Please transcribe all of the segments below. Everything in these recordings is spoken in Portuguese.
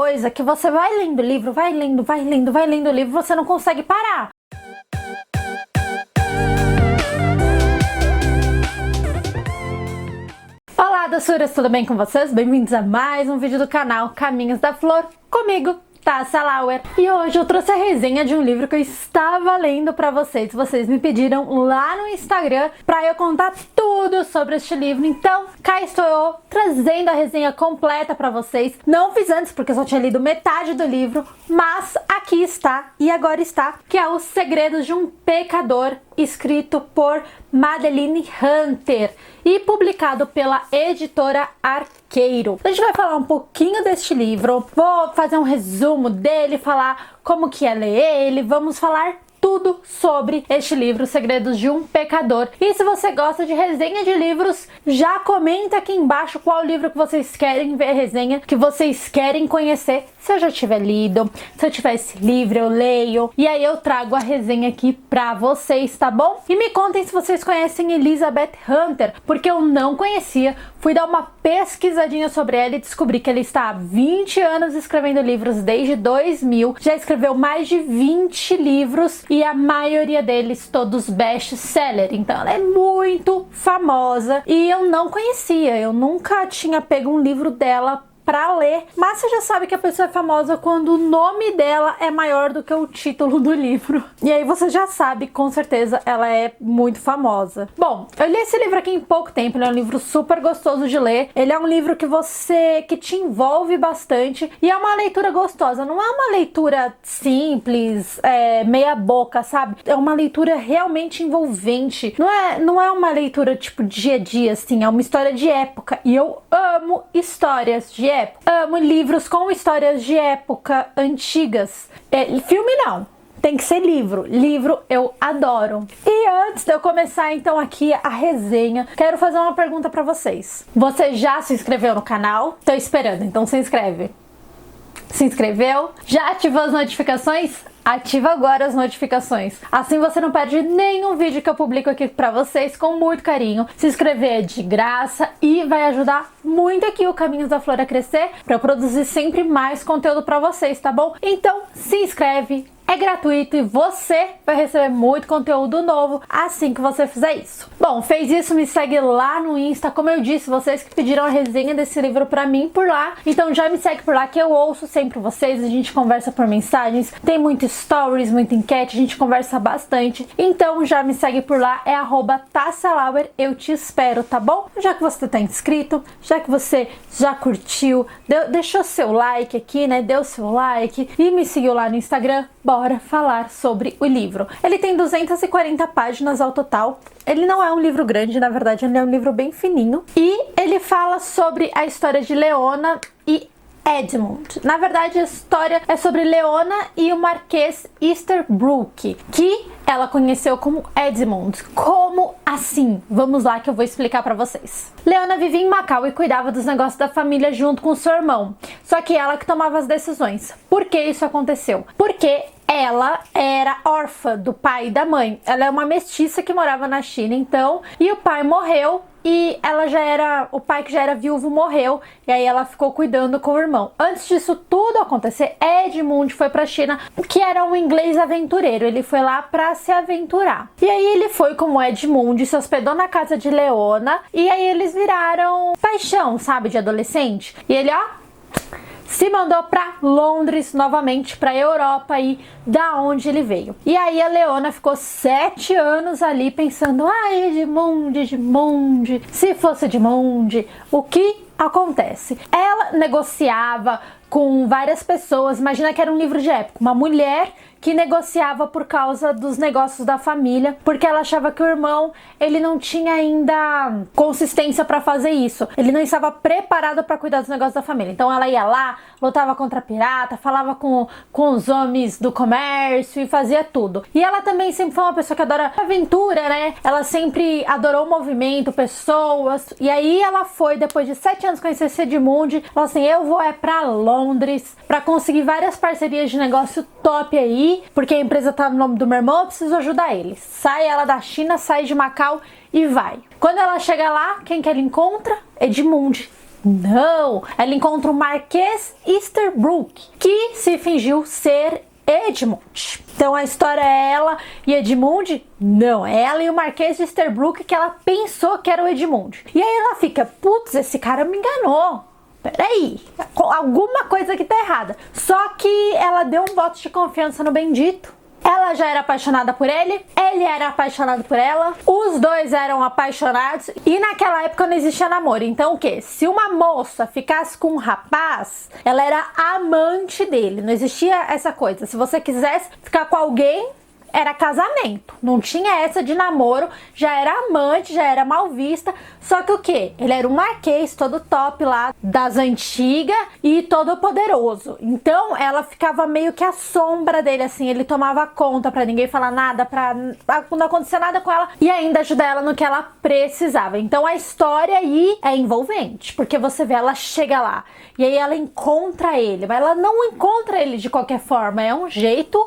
coisa que você vai lendo o livro, vai lendo o livro, você não consegue parar. Olá, doçuras, tudo bem com vocês? Bem-vindos a mais um vídeo do canal Caminhos da Flor, comigo, Tássia Lauer. E hoje eu trouxe a resenha de um livro que eu estava lendo pra vocês. Vocês me pediram lá no Instagram pra eu contar tudo sobre este livro. Então, cá estou eu trazendo a resenha completa pra vocês. Não fiz antes porque eu só tinha lido metade do livro, mas aqui está e agora está, que é Os Segredos de um Pecador, escrito por Madeleine Hunter e publicado pela editora Arqueiro. A gente vai falar um pouquinho deste livro, vou fazer um resumo dele, falar como que é ler ele, vamos falar tudo sobre este livro, Segredos de um Pecador. E se você gosta de resenha de livros, já comenta aqui embaixo qual livro que vocês querem ver resenha, que vocês querem conhecer. Se eu já tiver lido, se eu tiver esse livro, eu leio e aí eu trago a resenha aqui pra vocês, tá bom? E me contem se vocês conhecem Elizabeth Hunter, porque eu não conhecia. Fui dar uma pesquisadinha sobre ela e descobri que ela está há 20 anos escrevendo livros, desde 2000. Já escreveu mais de 20 livros e a maioria deles todos best-seller. Então ela é muito famosa e eu não conhecia. Eu nunca tinha pego um livro dela pra ler, mas você já sabe que a pessoa é famosa quando o nome dela é maior do que o título do livro. E aí você já sabe, com certeza, ela é muito famosa. Bom, eu li esse livro aqui em pouco tempo, ele é um livro super gostoso de ler. Ele é um livro que te envolve bastante e é uma leitura gostosa. Não é uma leitura simples, meia boca, sabe? É uma leitura realmente envolvente. Não é uma leitura tipo dia a dia, assim, é uma história de época. E eu amo histórias de época. Amo livros com histórias de época antigas. Filme não, tem que ser livro. Livro eu adoro. E antes de eu começar então aqui a resenha, quero fazer uma pergunta pra vocês. Você já se inscreveu no canal? Tô esperando, então se inscreve. Se inscreveu? Já ativou as notificações? Ativa agora as notificações. Assim você não perde nenhum vídeo que eu publico aqui pra vocês com muito carinho. Se inscrever é de graça e vai ajudar muito aqui o Caminhos da Flor a crescer pra eu produzir sempre mais conteúdo pra vocês, tá bom? Então se inscreve. É gratuito e você vai receber muito conteúdo novo assim que você fizer isso. Bom, fez isso, me segue lá no Insta. Como eu disse, vocês que pediram a resenha desse livro pra mim por lá. Então já me segue por lá que eu ouço sempre vocês. A gente conversa por mensagens. Tem muito stories, muita enquete. A gente conversa bastante. Então já me segue por lá. É @TassiaLauer. Eu te espero, tá bom? Já que você tá inscrito, já que você já curtiu, deixou seu like aqui, né? Deu seu like e me seguiu lá no Instagram. Bora falar sobre o livro. Ele tem 240 páginas ao total. Ele não é um livro grande, na verdade ele é um livro bem fininho. E ele fala sobre a história de Leona e Edmund. Na verdade a história é sobre Leona e o Marquês Easterbrook, que ela conheceu como Edmund. Como assim? Vamos lá que eu vou explicar pra vocês. Leona vivia em Macau e cuidava dos negócios da família junto com seu irmão. Só que ela que tomava as decisões. Por que isso aconteceu? Porque ela era órfã do pai e da mãe. Ela é uma mestiça que morava na China, então, e o pai morreu. E o pai que já era viúvo morreu, e aí ela ficou cuidando com o irmão. Antes disso tudo acontecer, Edmund foi pra China, que era um inglês aventureiro, ele foi lá pra se aventurar. E aí ele foi como Edmund, se hospedou na casa de Leona, e aí eles viraram paixão, sabe, de adolescente. E ele, se mandou pra Londres novamente, pra Europa aí, da onde ele veio. E aí a Leona ficou 7 anos ali pensando, Edmund, se fosse Edmund, o que acontece? Ela negociava com várias pessoas, imagina que era um livro de época, uma mulher que negociava por causa dos negócios da família, porque ela achava que o irmão, ele não tinha ainda consistência para fazer isso, ele não estava preparado para cuidar dos negócios da família. Então ela ia lá, lutava contra pirata, falava com os homens do comércio e fazia tudo. E ela também sempre foi uma pessoa que adora aventura, né? Ela sempre adorou o movimento, pessoas. E aí ela foi, depois de 7 anos conhecer esse Edmund, falou assim, eu vou pra Londres para conseguir várias parcerias de negócio top aí, porque a empresa tá no nome do meu irmão, eu preciso ajudar ele. Sai ela da China, sai de Macau e vai. Quando ela chega lá, quem que ela encontra? Edmund. Não! Ela encontra o Marquês Easterbrook, que se fingiu ser Edmund. Então a história é ela e Edmund? Não, é ela e o Marquês de Easterbrook, que ela pensou que era o Edmund. E aí ela fica, putz, esse cara me enganou. Peraí, alguma coisa que tá errada. Só que ela deu um voto de confiança no bendito. Ela já era apaixonada por ele era apaixonado por ela, os dois eram apaixonados e naquela época não existia namoro. Então o que? Se uma moça ficasse com um rapaz, ela era amante dele, não existia essa coisa. Se você quisesse ficar com alguém, era casamento, não tinha essa de namoro, já era amante, já era mal vista. Só que o que? Ele era um marquês todo top lá das antigas e todo poderoso. Então ela ficava meio que à sombra dele, assim, ele tomava conta pra ninguém falar nada, pra não acontecer nada com ela e ainda ajudar ela no que ela precisava. Então a história aí é envolvente, porque você vê, ela chega lá e aí ela encontra ele, mas ela não encontra ele de qualquer forma, é um jeito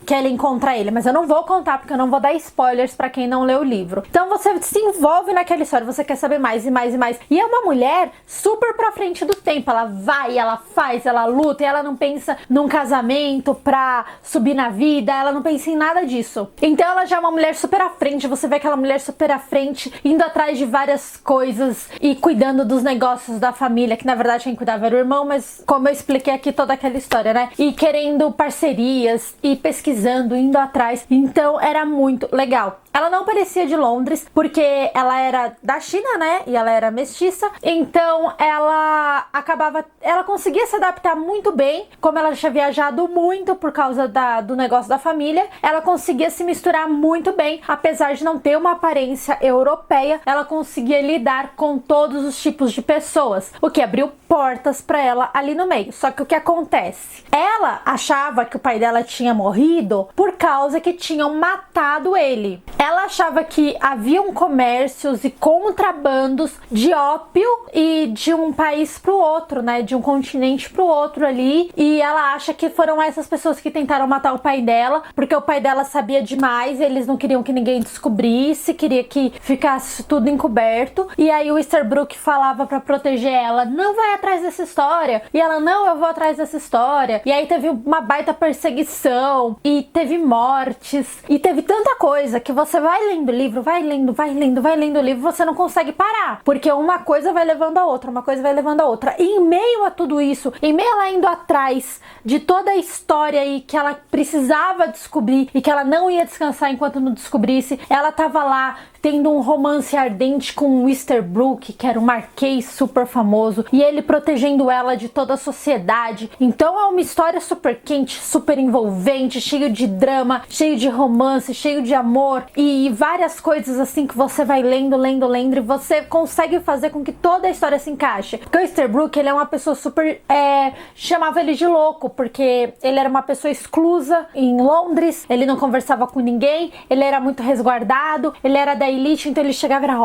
que ela encontra ele. Mas eu não vou contar porque eu não vou dar spoilers pra quem não leu o livro. Então você se envolve naquela história, você quer saber mais e mais e mais. E é uma mulher super pra frente do tempo. Ela vai, ela faz, ela luta e ela não pensa num casamento pra subir na vida, ela não pensa em nada disso. Então ela já é uma mulher super à frente, você vê aquela mulher super à frente, indo atrás de várias coisas e cuidando dos negócios da família, que na verdade quem cuidava era o irmão, mas como eu expliquei aqui toda aquela história, né? E querendo parcerias e pesquisando, indo atrás. Então era muito legal. Ela não parecia de Londres, porque ela era da China, né? E ela era mestiça. Então ela conseguia se adaptar muito bem. Como ela tinha viajado muito por causa do negócio da família, ela conseguia se misturar muito bem. Apesar de não ter uma aparência europeia, ela conseguia lidar com todos os tipos de pessoas, o que abriu portas para ela ali no meio. Só que o que acontece? Ela achava que o pai dela tinha morrido por causa que tinham matado ele. Ela achava que haviam comércios e contrabandos de ópio e de um país pro outro, né? De um continente pro outro ali. E ela acha que foram essas pessoas que tentaram matar o pai dela, porque o pai dela sabia demais, eles não queriam que ninguém descobrisse, queria que ficasse tudo encoberto. E aí o Easterbrook falava pra proteger ela, não vai atrás dessa história. E ela, não, eu vou atrás dessa história. E aí teve uma baita perseguição, e teve mortes, e teve tanta coisa que você vai lendo o livro, vai lendo o livro, você não consegue parar, porque uma coisa vai levando a outra, uma coisa vai levando a outra. E em meio a tudo isso, em meio a ela indo atrás de toda a história aí que ela precisava descobrir e que ela não ia descansar enquanto não descobrisse, ela tava lá tendo um romance ardente com o Easterbrook, que era um marquês super famoso, e ele protegendo ela de toda a sociedade. Então é uma história super quente, super envolvente, cheio de drama, cheio de romance, cheio de amor e várias coisas assim que você vai lendo e você consegue fazer com que toda a história se encaixe. Porque o Easterbrook, ele é uma pessoa super... chamava ele de louco, porque ele era uma pessoa exclusa em Londres, ele não conversava com ninguém, ele era muito resguardado, ele era da elite, então ele chegava e era,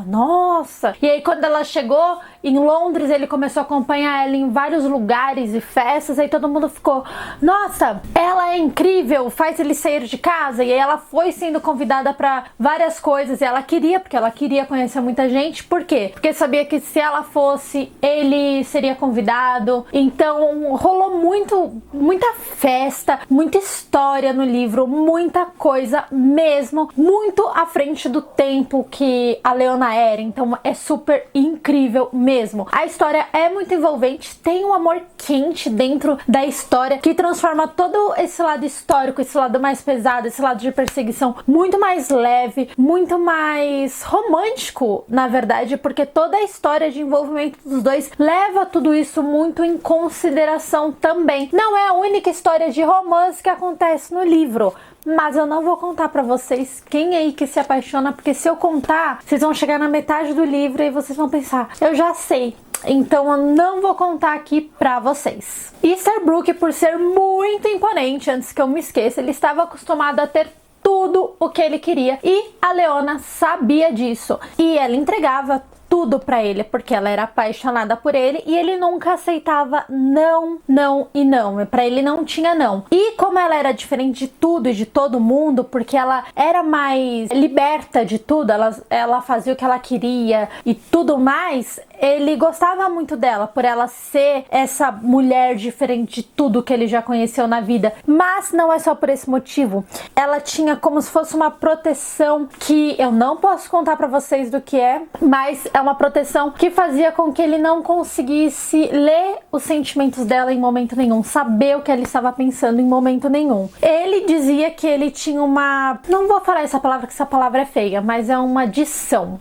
nossa! E aí quando ela chegou em Londres, ele começou a acompanhar ela em vários lugares e festas, aí todo mundo ficou, nossa, ela é incrível, faz ele sair de casa. E aí ela foi sendo convidada para várias coisas, e ela queria, porque ela queria conhecer muita gente. Por quê? Porque sabia que se ela fosse, ele seria convidado. Então rolou muita festa, muita história no livro, muita coisa mesmo, muito à frente do tempo que a Leona era. Então é super incrível mesmo. A história é muito envolvente, tem um amor quente dentro da história que transforma todo esse lado histórico, esse lado mais pesado, esse lado de perseguição muito mais leve, muito mais romântico, na verdade, porque toda a história de envolvimento dos dois leva tudo isso muito em consideração também. Não é a única história de romance que acontece no livro, mas eu não vou contar pra vocês quem é aí que se apaixona, porque se eu contar, vocês vão chegar na metade do livro e vocês vão pensar, eu já sei. Então eu não vou contar aqui pra vocês. Easterbrook, por ser muito imponente, antes que eu me esqueça, ele estava acostumado a ter tudo o que ele queria e a Leona sabia disso. E ela entregava tudo pra ele, porque ela era apaixonada por ele e ele nunca aceitava não, não e não. Pra ele não tinha não. E como ela era diferente de tudo e de todo mundo, porque ela era mais liberta de tudo, ela fazia o que ela queria e tudo mais, ele gostava muito dela, por ela ser essa mulher diferente de tudo que ele já conheceu na vida. Mas não é só por esse motivo. Ela tinha como se fosse uma proteção que eu não posso contar pra vocês do que é, mas é uma proteção que fazia com que ele não conseguisse ler os sentimentos dela em momento nenhum, saber o que ela estava pensando em momento nenhum. Ele dizia que ele tinha uma... Não vou falar essa palavra, que essa palavra é feia, mas é uma dição.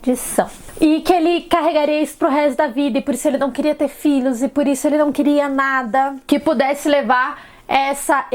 Dição. E que ele carregaria isso pro resto da vida, e por isso ele não queria ter filhos, e por isso ele não queria nada que pudesse levar essa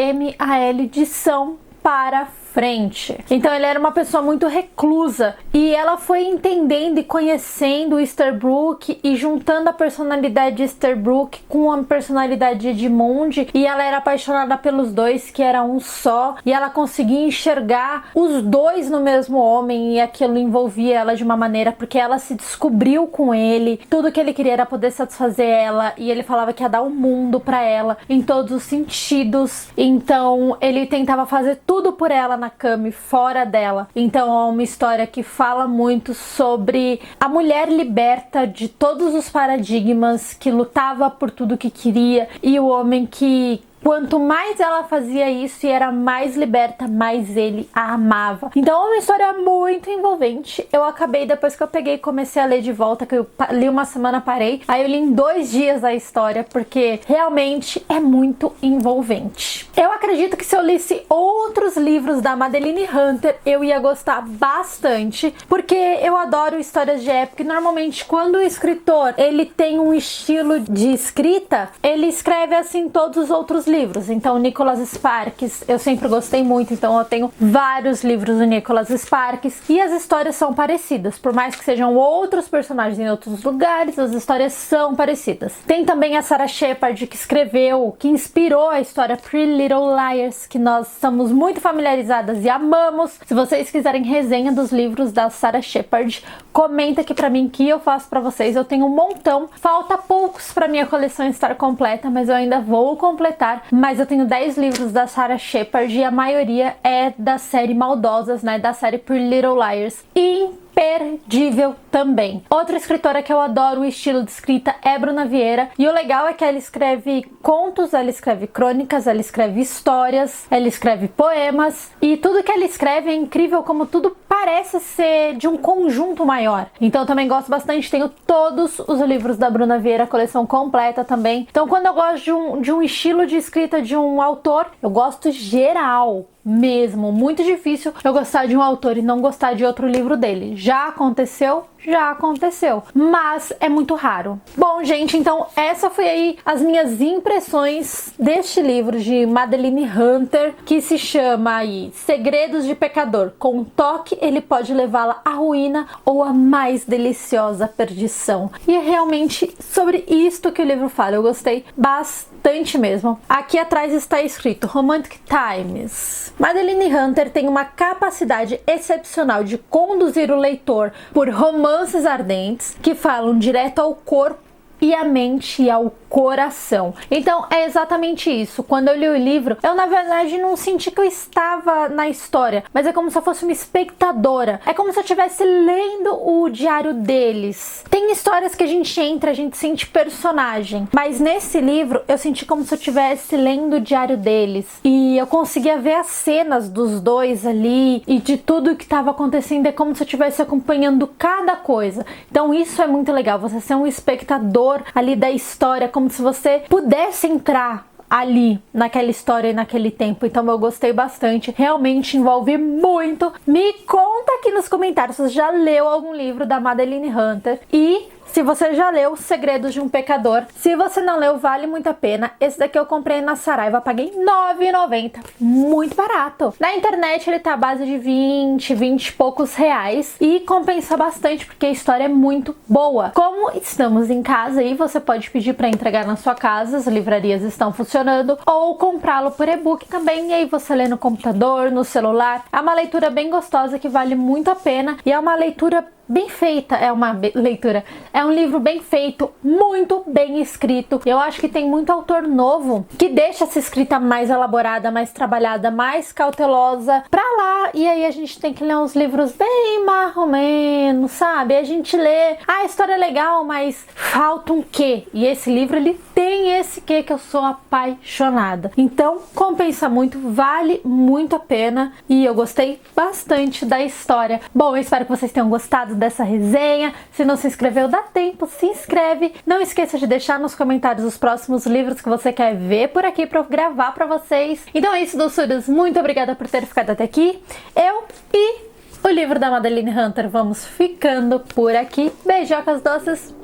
dição para frente. Então ele era uma pessoa muito reclusa, e ela foi entendendo e conhecendo o Easterbrook e juntando a personalidade de Easterbrook com a personalidade de Edmund, e ela era apaixonada pelos dois, que era um só, e ela conseguia enxergar os dois no mesmo homem, e aquilo envolvia ela de uma maneira, porque ela se descobriu com ele, tudo que ele queria era poder satisfazer ela, e ele falava que ia dar o mundo pra ela em todos os sentidos. Então ele tentava fazer tudo por ela na cama e fora dela. Então é uma história que fala muito sobre a mulher liberta de todos os paradigmas, que lutava por tudo que queria, e o homem que quanto mais ela fazia isso e era mais liberta, mais ele a amava. Então é uma história muito envolvente. Eu acabei, depois que eu peguei e comecei a ler de volta, que eu li uma semana, parei, aí eu li em 2 dias a história, porque realmente é muito envolvente. Eu acredito que se eu lisse outros livros da Madeline Hunter, eu ia gostar bastante, porque eu adoro histórias de época, e normalmente quando o escritor ele tem um estilo de escrita, ele escreve assim todos os outros livros. Então Nicholas Sparks eu sempre gostei muito, então eu tenho vários livros do Nicholas Sparks, e as histórias são parecidas, por mais que sejam outros personagens em outros lugares, as histórias são parecidas. Tem também a Sarah Shepard, que escreveu, que inspirou a história Pretty Little Liars, que nós estamos muito familiarizadas e amamos. Se vocês quiserem resenha dos livros da Sarah Shepard, comenta aqui pra mim que eu faço pra vocês. Eu tenho um montão, falta poucos pra minha coleção estar completa, mas eu ainda vou completar. Mas eu tenho 10 livros da Sarah Shepard, e a maioria é da série Maldosas, né, da série Pretty Little Liars. Imperdível também. Outra escritora que eu adoro o estilo de escrita é Bruna Vieira, e o legal é que ela escreve contos, ela escreve crônicas, ela escreve histórias, ela escreve poemas, e tudo que ela escreve é incrível, como tudo parece ser de um conjunto maior. Então eu também gosto bastante, tenho todos os livros da Bruna Vieira, a coleção completa também. Então quando eu gosto de um estilo de escrita de um autor, eu gosto geral mesmo. Muito difícil eu gostar de um autor e não gostar de outro livro dele. Já aconteceu? Já aconteceu, mas é muito raro. Bom, gente, então essa foi aí as minhas impressões deste livro de Madeline Hunter, que se chama aí Segredos de Pecador. Com um toque, ele pode levá-la à ruína ou à mais deliciosa perdição. E é realmente sobre isto que o livro fala. Eu gostei bastante mesmo. Aqui atrás está escrito Romantic Times. Madeline Hunter tem uma capacidade excepcional de conduzir o leitor por romances ardentes que falam direto ao corpo e à mente e ao coração. Então é exatamente isso. Quando eu li o livro, eu na verdade não senti que eu estava na história, mas é como se eu fosse uma espectadora. É como se eu estivesse lendo o diário deles. Tem histórias que a gente entra, a gente sente personagem, mas nesse livro eu senti como se eu estivesse lendo o diário deles, e eu conseguia ver as cenas dos dois ali e de tudo que estava acontecendo. É como se eu estivesse acompanhando cada coisa. Então isso é muito legal, você ser um espectador ali da história, como se você pudesse entrar ali naquela história e naquele tempo. Então eu gostei bastante, realmente envolve muito. Me conta aqui nos comentários se você já leu algum livro da Madeline Hunter, e se você já leu Segredos de um Pecador. Se você não leu, vale muito a pena. Esse daqui eu comprei na Saraiva, paguei R$ 9,90. Muito barato. Na internet ele tá à base de 20 e poucos reais, e compensa bastante porque a história é muito boa. Como estamos em casa aí, você pode pedir para entregar na sua casa, as livrarias estão funcionando, ou comprá-lo por e-book também, e aí você lê no computador, no celular. É uma leitura bem gostosa que vale muito a pena, e é uma leitura bem feita, é uma leitura. É um livro bem feito, muito bem escrito. Eu acho que tem muito autor novo que deixa essa escrita mais elaborada, mais trabalhada, mais cautelosa pra lá. E aí a gente tem que ler uns livros bem mais ou menos, sabe? A gente lê, a história é legal, mas falta um quê? E esse livro, ele tem esse quê que eu sou apaixonada. Então, compensa muito, vale muito a pena e eu gostei bastante da história. Bom, eu espero que vocês tenham gostado dessa resenha. Se não se inscreveu, dá tempo, se inscreve. Não esqueça de deixar nos comentários os próximos livros que você quer ver por aqui para eu gravar para vocês. Então é isso, doçuras. Muito obrigada por ter ficado até aqui. Eu e o livro da Madeline Hunter vamos ficando por aqui. Beijocas doces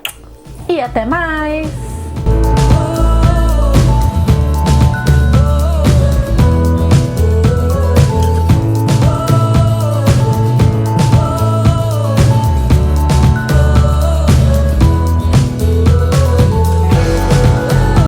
e até mais!